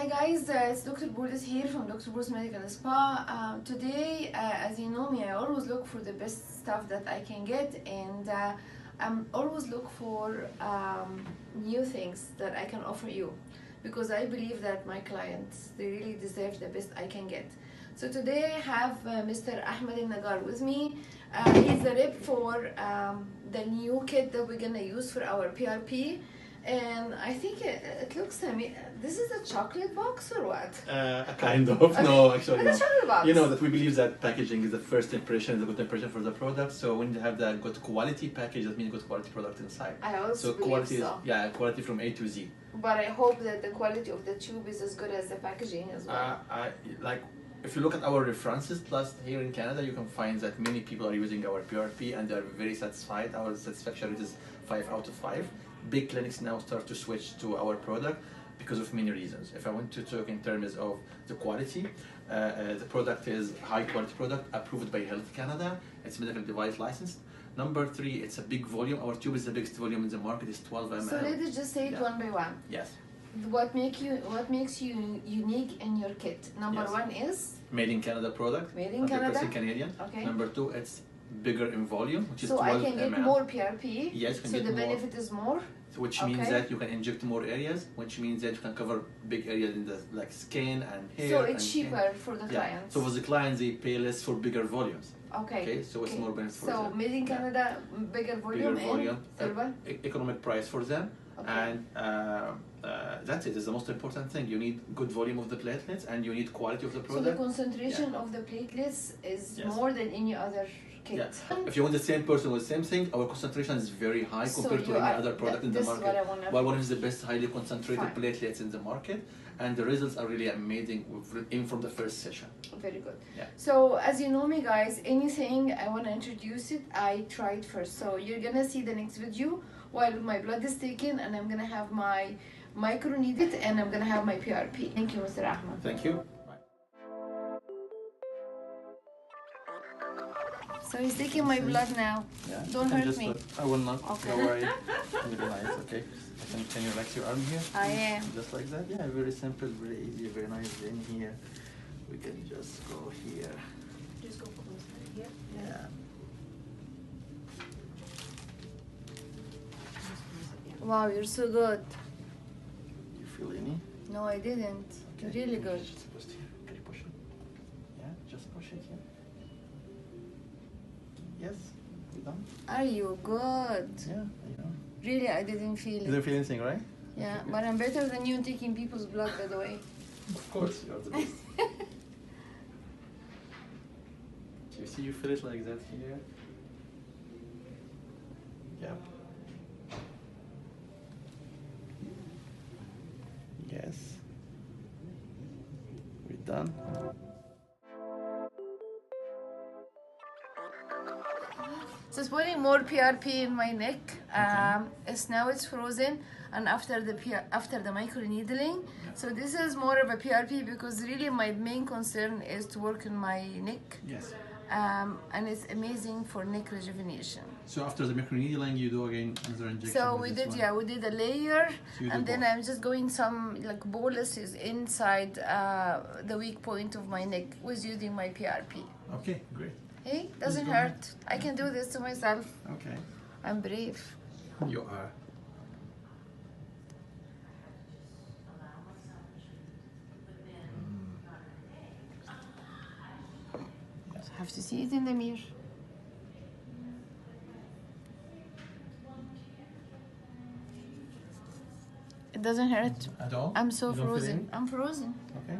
guys, it's Dr. Boulos here from Dr. Boulos Medical Spa. Today, as you know me, I always look for the best stuff that I can get, and I'm always look for new things that I can offer you, because I believe that my clients, they really deserve the best I can get. So today I have Mr. Ahmed Nagar with me. He's the rep for the new kit that we're gonna use for our PRP. And I think it looks to me, this is a chocolate box or what? Kind of. No, actually, it's a chocolate box. You know that we believe that packaging is the first impression, is a good impression for the product. So when you have that good quality package, that means good quality product inside. I also believe quality so. Is, quality from A to Z. But I hope that the quality of the tube is as good as the packaging as well. If you look at our references, plus here in Canada, you can find that many people are using our PRP and they are very satisfied. Our satisfaction rate is 5 out of 5. Big clinics now start to switch to our product because of many reasons. If I want to talk in terms of the quality, the product is high quality product approved by Health Canada. It's medical device licensed. Number 3, it's a big volume. Our tube is the biggest volume in the market. It's 12 ml. So let's just say it one by one. Yes. What makes you unique in your kit? Number 1 is made in Canada product. Made in Canada. Canadian. Okay. Number 2, it's bigger in volume, which is 12 ml. So I can get more PRP. Yes, you can so get the more. benefit is more. Which means that you can inject more areas, which means that you can cover big areas in the skin and hair. So it's cheaper for the clients. So for the clients, they pay less for bigger volumes. Okay. So it's more benefit for them. So made in Canada, bigger volume, economic price for them, and that's it. It's the most important thing. You need good volume of the platelets, and you need quality of the product. So the concentration of the platelets is more than any other kit. If you want the same person with the same thing, our concentration is very high compared to any other product in the market. Well, one is the best highly concentrated platelets in the market, and the results are really amazing even from the first session. Very good. Yeah. So as you know me, guys, anything I want to introduce it, I try it first. So you're gonna see the next video while my blood is taken, and I'm gonna have my microneedle and I'm gonna have my PRP. Thank you, Mr. Ahmed. Thank you. So he's taking my blood now. Yeah. Don't hurt me. I will not. Okay. Don't worry. Very nice. Okay. Can you relax your arm here? I am. Just like that. Yeah. Very simple. Very easy. Very nice. In here, we can just go here. Just go for this here. Yeah. Wow, you're so good. You feel any? No, I didn't. Okay. Really good. Just here. Can you push it? Yeah. Just push it here. Yes, you done? Are you good? Yeah, I know. Really, I didn't feel it. You didn't feel anything, right? Yeah, but I'm better than you in taking people's blood, by the way. Of course, you are the best. Do you see you feel it like that here? Yeah. Yes. We're done. So it's putting more PRP in my neck. It's frozen, and after the microneedling. So this is more of a PRP because really my main concern is to work in my neck. Yes. And it's amazing for neck rejuvenation. So after the microneedling, you do again another injection. So we did a layer, and then I'm just going some boluses inside the weak point of my neck with using my PRP. Okay, great. Hey, doesn't hurt. I can do this to myself. Okay. I'm brave. You are. I have to see it in the mirror. It doesn't hurt. At all? I'm so frozen. I'm frozen. Okay.